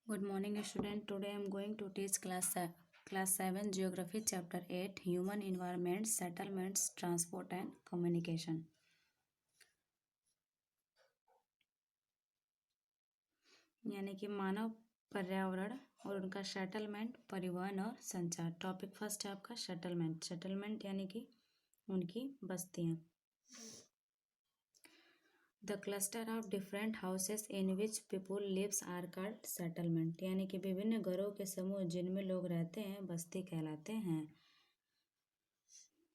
Good morning, student. Today I am going to teach class 7 Geography Chapter 8 Human Environment, Settlements, Transport and Communication. यानी कि मानव पर्यावरण और उनका settlement, परिवहन और संचार। टॉपिक फर्स्ट है आपका सेटलमेंट। सेटलमेंट यानी कि उनकी बस्तियाँ। The cluster of different houses in which people lives are called settlement. यानी कि विभिन्न घरों के समूह जिनमें लोग रहते हैं बस्ती कहलाते हैं।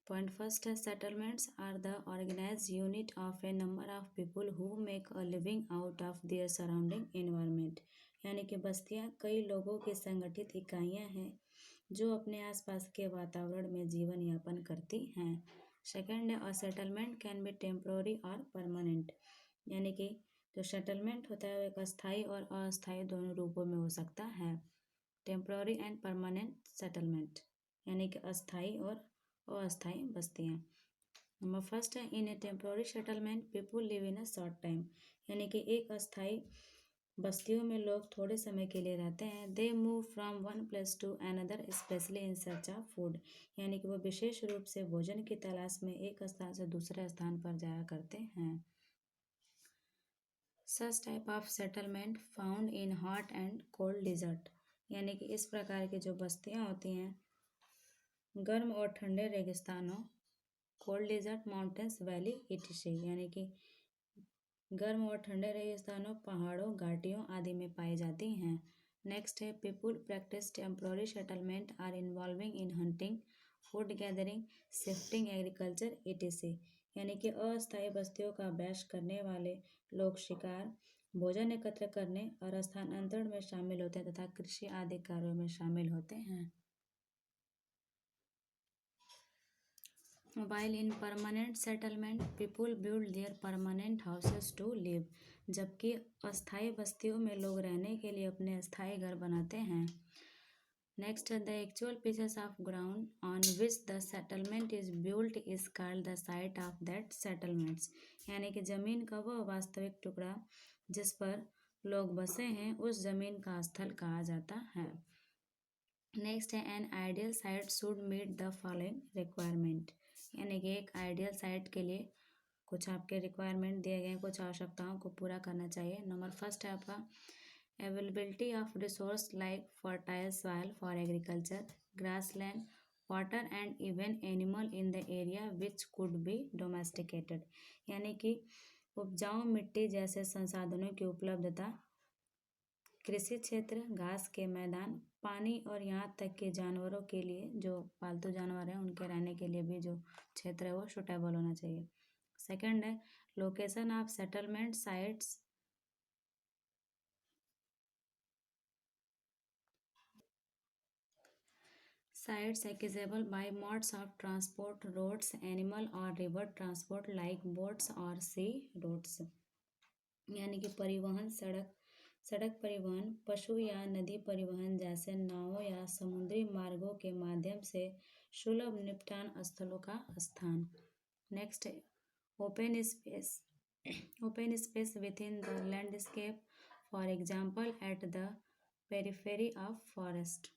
पॉइंट फर्स्ट है, settlements are the organised unit of a number of people who make a living out of their surrounding environment. यानी कि बस्तियां कई लोगों की संगठित इकाइयां हैं जो अपने आसपास के वातावरण में जीवन यापन करती हैं। सेकेंड है, a settlement can be temporary और परमानेंट। यानी कि जो सेटलमेंट होता है वो एक अस्थायी और अस्थायी दोनों रूपों में हो सकता है। टेम्पोररी एंड परमानेंट सेटलमेंट यानी कि अस्थायी और अस्थायी बस्तियाँ। नंबर फर्स्ट है, in a temporary settlement people live in a short time. यानी कि एक अस्थायी बस्तियों में लोग थोड़े समय के लिए रहते हैं। They move from one place to another specially in search of food. यानी कि वो विशेष रूप से भोजन की तलाश में एक स्थान से दूसरे स्थान पर जाया करते हैं। Such type of settlement found in hot and cold desert. यानी कि इस प्रकार की जो बस्तियाँ होती हैं गर्म और ठंडे रेगिस्तानों, cold desert, mountains, valley, etc। यानी कि गर्म और ठंडे रेगिस्तानों, पहाड़ों, घाटियों आदि में पाई जाती हैं। नेक्स्ट है, people practise temporary settlement are involving in hunting, food gathering, shifting, agriculture, etc। यानी कि अस्थायी बस्तियों का अभ्यास करने वाले लोग शिकार, भोजन एकत्र करने और स्थानांतरण में शामिल होते हैं तथा कृषि आदि कार्यों में शामिल होते हैं। While in permanent settlement, people build their permanent houses to live। जबकि अस्थायी बस्तियों में लोग रहने के लिए अपने अस्थायी घर बनाते हैं। Next, the actual pieces of ground on which the settlement is built is called the site of that settlements. यानी कि जमीन का वह वास्तविक टुकड़ा जिस पर लोग बसे हैं उस जमीन का स्थल कहा जाता है। नेक्स्ट है, an ideal site should meet the following requirement. यानी कि एक आइडियल साइट के लिए कुछ आपके रिक्वायरमेंट दिए गए, कुछ आवश्यकताओं को पूरा करना चाहिए। नंबर फर्स्ट है आपका availability of resource like fertile soil for agriculture, grass land, water and even animal in the area which could be domesticated. यानी कि उपजाऊ मिट्टी जैसे संसाधनों की उपलब्धता, कृषि क्षेत्र, घास के मैदान, पानी और यहाँ तक कि जानवरों के लिए जो पालतू जानवर हैं उनके रहने के लिए भी जो क्षेत्र है वो सुटेबल होना चाहिए। सेकंड है, location of settlement sites accessible by modes of transport, roads, animal और river transport like boats और sea roads। यानी कि परिवहन, सड़क परिवहन, पशु या नदी परिवहन जैसे नावों या समुद्री मार्गों के माध्यम से सुलभ निपटान स्थलों का स्थान। Next, open space with in the landscape, for example at the periphery of forest.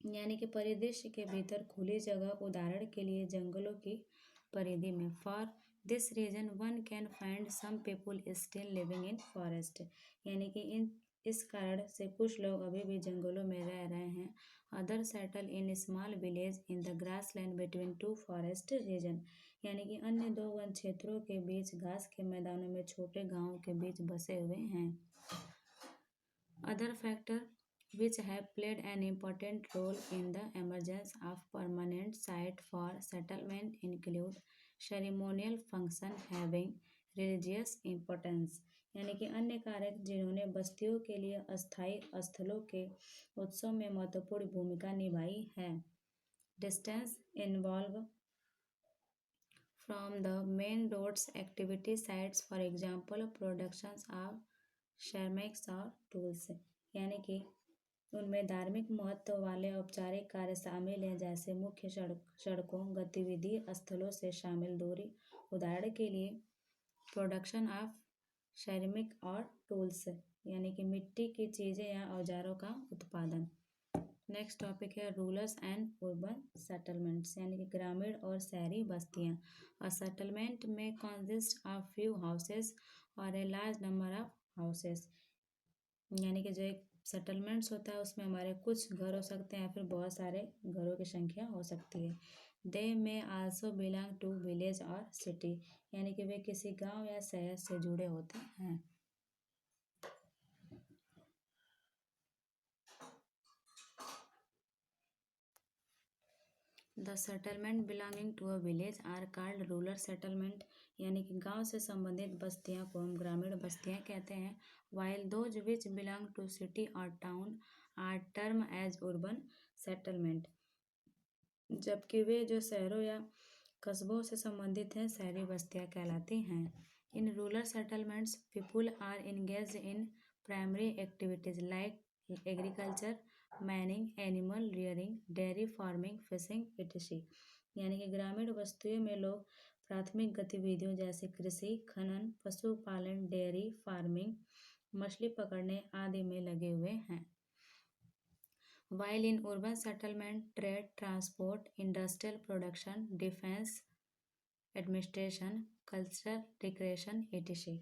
यानी कि परिदृश्य के भीतर खुली जगह, उदाहरण के लिए जंगलों की परिधि में। For this reason one can find some people still living in forest. यानी कि इस कारण से कुछ लोग अभी भी जंगलों में रह रहे हैं। Other settle in small village in the grass land between two forest region. यानी कि अन्य दो वन क्षेत्रों के बीच घास के मैदानों में छोटे गांवों के बीच बसे हुए हैं। Other factor which have played an important role in the emergence of permanent site for settlement include ceremonial function having religious importance। यानी कि अन्य कारक जिन्होंने बस्तियों के लिए अस्थायी स्थलों के उत्सव में महत्वपूर्ण भूमिका निभाई है। Distance involve from the main roads, activity sites, for example productions of ceramics और टूल्स। यानी कि उनमें धार्मिक महत्व वाले औपचारिक कार्य शामिल हैं जैसे मुख्य सड़कों, गतिविधि स्थलों से शामिल दूरी, उदाहरण के लिए प्रोडक्शन ऑफ सेरेमिक और टूल्स। यानी कि मिट्टी की चीज़ें या औजारों का उत्पादन। नेक्स्ट टॉपिक है रूरल्स एंड अर्बन सेटलमेंट्स, यानी कि ग्रामीण और शहरी बस्तियाँ। अ सेटलमेंट में कंसिस्ट ऑफ फ्यू हाउसेस और a large number of houses, यानी कि जो एक सेटलमेंट्स होता है उसमें हमारे कुछ घर हो सकते हैं या फिर बहुत सारे घरों की संख्या हो सकती है। दे में आल्सो बिलोंग टू विलेज और सिटी, यानी कि वे किसी गांव या शहर से जुड़े होते हैं। The settlement belonging to a village are called rural settlement, यानी कि गांव से संबंधित बस्तियों को हम ग्रामीण बस्तियां कहते हैं। While those which belong to city और town are term as urban settlement, जबकि वे जो शहरों या कस्बों से संबंधित हैं शहरी बस्तियां कहलाती हैं। In rural settlements people are engage in primary activities like agriculture, mining, animal rearing, dairy farming, fishing etc, यानी कि ग्रामीण बस्तियों में लोग प्राथमिक गतिविधियों जैसे कृषि, खनन, पशुपालन, डेयरी फार्मिंग, मछली पकड़ने आदि में लगे हुए हैं। While in urban settlement, trade, transport, industrial production, defense, administration, cultural, recreation etc,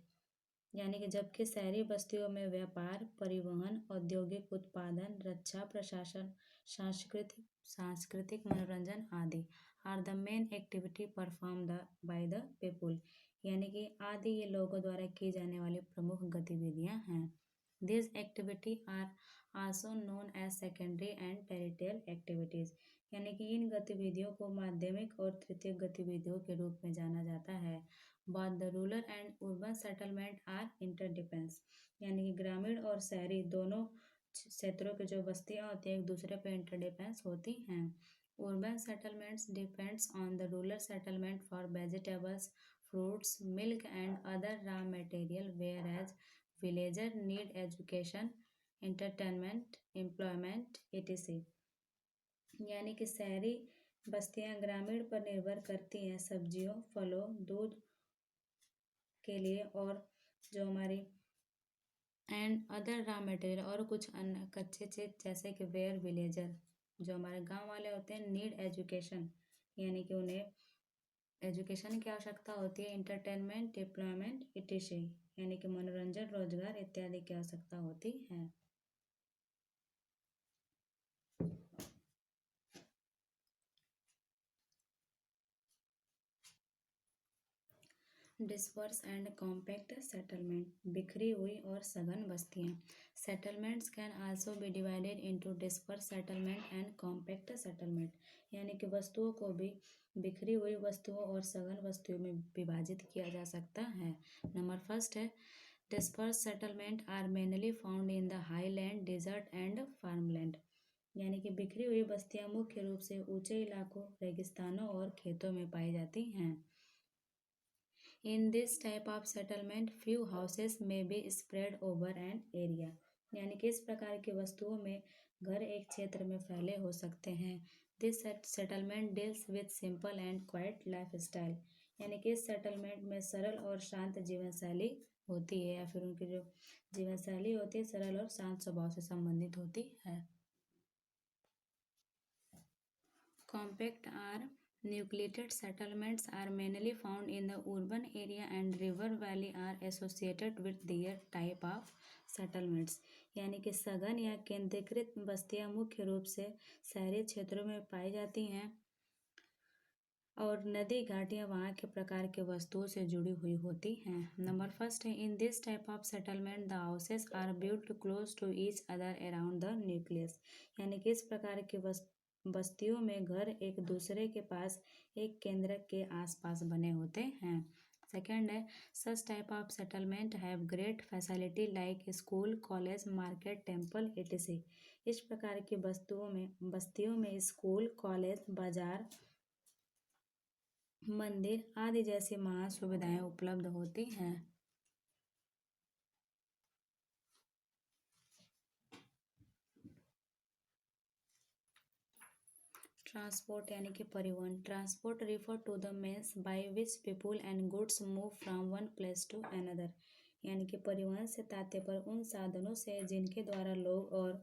यानी कि जबकि शहरी बस्तियों में व्यापार, परिवहन, औद्योगिक उत्पादन, रक्षा, प्रशासन, सांस्कृतिक मनोरंजन आदि are the main activity perform by the people, यानी कि आदि ये लोगों द्वारा की जाने वाली प्रमुख गतिविधियां हैं। This activity are also known as secondary and territorial activities, यानी कि इन गतिविधियों को माध्यमिक और तृतीयक गतिविधियों के रूप में जाना जाता है। Both the rural and urban settlement are interdepends, यानी कि ग्रामीण और शहरी दोनों क्षेत्रों की जो बस्तियां होती हैं एक दूसरे पर इंटरडिपेंस होती हैं। Urban settlements depends on the rural settlement for vegetables, fruits, milk and other raw material, whereas villager need education, entertainment, employment etc, यानी कि शहरी बस्तियां ग्रामीण पर निर्भर करती हैं सब्जियों, फलों, दूध के लिए और जो हमारी एंड अदर रॉ मटेरियल और कुछ अन्य कच्चे चीज जैसे कि वेयर विलेजर जो हमारे गांव वाले होते हैं नीड एजुकेशन, यानी कि उन्हें एजुकेशन की आवश्यकता होती है, इंटरटेनमेंट, एम्प्लॉयमेंट etc, यानी कि मनोरंजन, रोजगार इत्यादि की आवश्यकता होती है। डिस्पर्स एंड कॉम्पैक्ट सेटलमेंट, बिखरी हुई और सघन बस्तियां। Settlements can also be divided into disperse settlement and compact settlement, यानी कि वस्तुओं को भी बिखरी हुई वस्तुओं और सघन वस्तुओं में विभाजित किया जा सकता है। नंबर फर्स्ट है disperse settlement are mainly found in the highland, desert and farmland, यानी कि बिखरी हुई बस्तियां मुख्य रूप से ऊंचे इलाकों, रेगिस्तानों और खेतों में पाई जाती हैं। In this type of settlement, few houses may be spread over an area, यानी कि इस प्रकार की वस्तुओं में घर एक क्षेत्र में फैले हो सकते हैं। This settlement deals with simple and quiet lifestyle, यानी कि इस सेटलमेंट में सरल और शांत जीवन शैली होती है या फिर उनकी जो जीवन शैली होती है सरल और शांत स्वभाव से संबंधित होती है। Compact or nucleated settlements are mainly found in the urban area and river valley are associated with their type of settlements, यानी कि सघन या केंद्रीकृत बस्तियां मुख्य रूप से शहरी क्षेत्रों में पाई जाती हैं और नदी घाटियां वहाँ के प्रकार के वस्तुओं से जुड़ी हुई होती हैं। नंबर फर्स्ट है in this type of settlement the houses are built close to each other around the nucleus, यानी कि इस प्रकार की बस्तियों में घर एक दूसरे के पास एक केंद्र के आसपास बने होते हैं। सेकेंड है such type of settlement have great facility like school, college, market, temple etc, इस प्रकार की बस्तियों में स्कूल, कॉलेज, बाजार, मंदिर आदि जैसी महान सुविधाएं उपलब्ध होती हैं। ट्रांसपोर्ट यानी कि परिवहन। Transport refer to the means by which people and goods move from one place to another, यानी कि परिवहन से तात्पर्य उन साधनों से जिनके द्वारा लोग और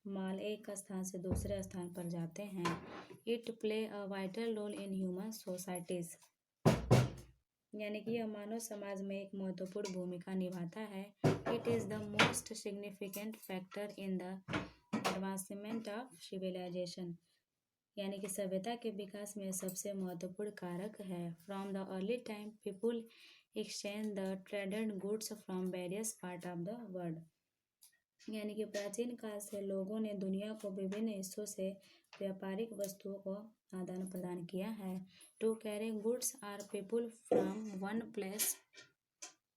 माल एक स्थान से दूसरे स्थान पर जाते हैं। It play a vital role in human societies, यानी कि यह मानव समाज में एक महत्वपूर्ण भूमिका निभाता है। It is the most significant factor in the advancement of civilisation, यानी कि सभ्यता के विकास में सबसे महत्वपूर्ण कारक है। From the early time people exchange the traded goods from various part of the world, यानी कि प्राचीन काल से लोगों ने दुनिया को विभिन्न हिस्सों से व्यापारिक वस्तुओं को आदान प्रदान किया है। To carry goods or people from one place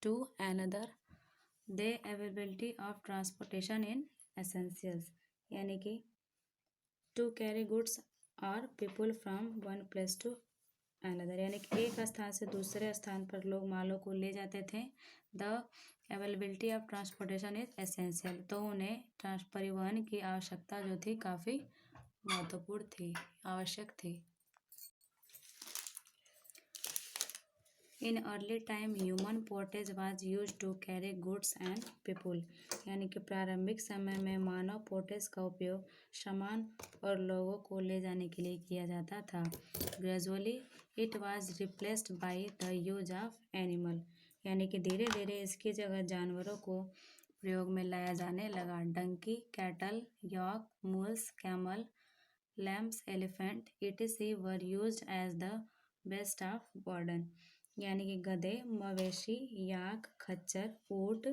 to another, the availability of transportation in essentials, यानी कि to carry goods or people from one place to another, यानी कि एक स्थान से दूसरे स्थान पर लोग मालों को ले जाते थे। The availability of transportation is essential, तो उन्हें परिवहन की आवश्यकता जो थी काफ़ी महत्वपूर्ण थी, आवश्यक थी। In early time human portage was use to carry goods and people, यानी कि प्रारंभिक समय में मानव पोर्टेज का उपयोग सामान और लोगों को ले जाने के लिए किया जाता था। Gradually it was replaced by the use of animal, यानी कि धीरे धीरे इसकी जगह जानवरों को प्रयोग में लाया जाने लगा। Donkey, cattle, yak, mules, camel, llamas, elephant etc were used as the beast of burden, यानी कि गधे, मवेशी, याक, खच्चर, ऊंट,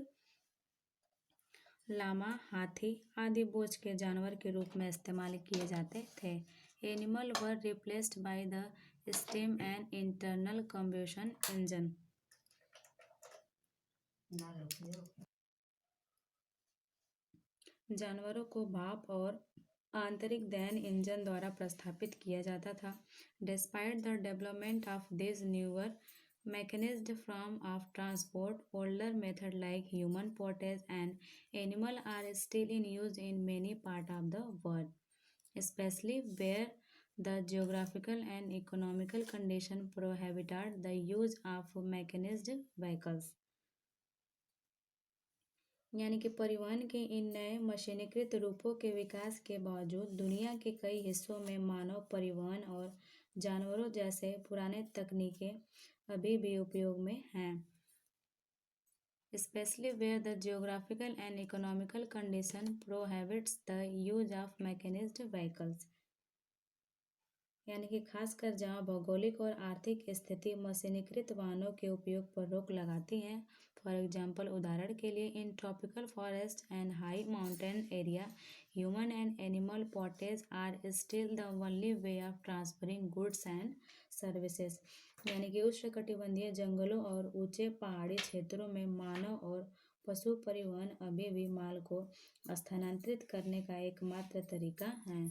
लामा, हाथी आदि बोझ के जानवर के रूप में इस्तेमाल किए जाते थे। Animal were replaced by the steam and internal combustion engine, जानवरों को भाप और आंतरिक दहन इंजन द्वारा प्रस्थापित किया जाता था। Despite the development of this newer mechanised form of transport, older methods like human portage and animal are still in use in many parts of the world, especially where the geographical and economical conditions prohibited the use of mechanized vehicles, यानी कि परिवहन के इन नए मशीनीकृत रूपों के विकास के बावजूद दुनिया के कई हिस्सों में मानव परिवहन और जानवरों जैसे पुराने तकनीकें अभी भी उपयोग में हैं, especially where the geographical and economical condition prohibits the use of mechanised vehicles, यानी कि खासकर जहां भौगोलिक और आर्थिक स्थिति मशीनीकृत वाहनों के उपयोग पर रोक लगाती हैं। फॉर एग्जाम्पल, उदाहरण के लिए in tropical forest and high mountain area human and animal portage are still the only way of transferring goods and services, यानी कि उष्णकटिबंधीय जंगलों और ऊंचे पहाड़ी क्षेत्रों में मानव और पशु परिवहन अभी भी माल को स्थानांतरित करने का एकमात्र तरीका है।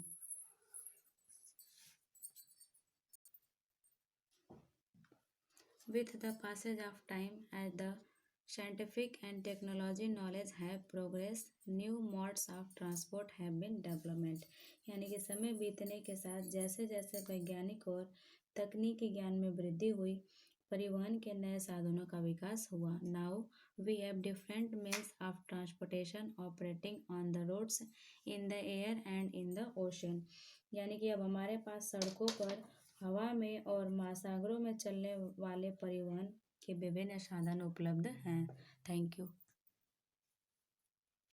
With the passage of time, as the scientific and technology knowledge have progressed, new modes of transport have been developed, यानी कि समय बीतने के साथ जैसे जैसे वैज्ञानिक और तकनीकी ज्ञान में वृद्धि हुई, परिवहन के नए साधनों का विकास हुआ। Now we have different means of transportation operating on the roads, in the air and in the ocean, यानी कि अब हमारे पास सड़कों पर, हवा में और महासागरों में चलने वाले परिवहन के विभिन्न साधन उपलब्ध हैं। Thank you.